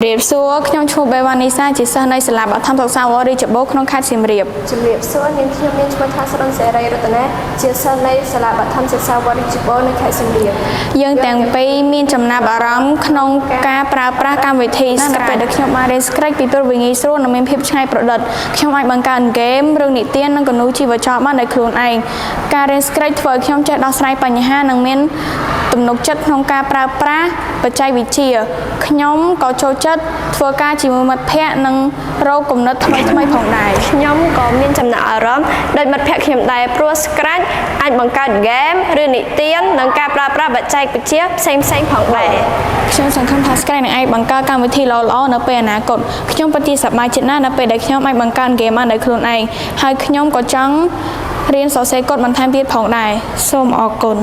រៀបសួរខ្ញុំឈ្មោះបេវ៉ានីសាជាសិស្សនៅសាលាបឋមសិក្សាវត្តរាជបុរក្នុងខេត្តសៀមរាបជំរាបសួរនាងខ្ញុំមានឈ្មោះថាស្រុនសេរីរតនាជាសិស្សនៅសាលាបឋមសិក្សាវត្តរាជបុរនៅខេត្តសៀមរាបយើងទាំងពីរមានចំណាប់អារម្មណ៍ក្នុងការប្រើប្រាស់កម្មវិធី Scratch ដែលខ្ញុំបានរៀន Scratch ពីព្រោះវាងាយស្រួលនិងមានភាពច្នៃប្រឌិតខ្ញុំអាចបង្កើតហ្គេមរឿងនិទាននិងគំនូរជីវចលបានដោយខ្លួនឯងការរៀន Scratch ធ្វើឲ្យខ្ញុំចេះដោះស្រាយបញ្ហានិងមានទំនុកចិត្តក្នុងការប្រើប្រាស់បច្ចេកវិទ្យាខ្ញុំក៏ចូលចិត្តធ្វើការជាមួយមិត្តភ័ក្តិនិងរកគំនិតថ្មីៗផងដែរខ្ញុំក៏មានចំណាប់អារម្មណ៍ដោយមិត្តភ័ក្តិខ្ញុំដែរព្រោះ Scratch អាចបង្កើតហ្គេមឬនិទាននិងការប្រើប្រាស់បច្ចេកវិទ្យាផ្សេងៗផងដែរខ្ញុំសង្ឃឹមថា Scratch នឹងអាចបង្កើតកម្មវិធីល្អៗនៅពេលអនាគតខ្ញុំពិតជាសប្បាយចិត្តណាស់នៅពេលដែលខ្ញុំអាចបង្កើតហ្គេមបានដោយខ្លួនឯងហើយខ្ញុំក៏ចង់រៀនសរសេរកូដបន្ថែមទៀតផងដែរសូមអរគុណ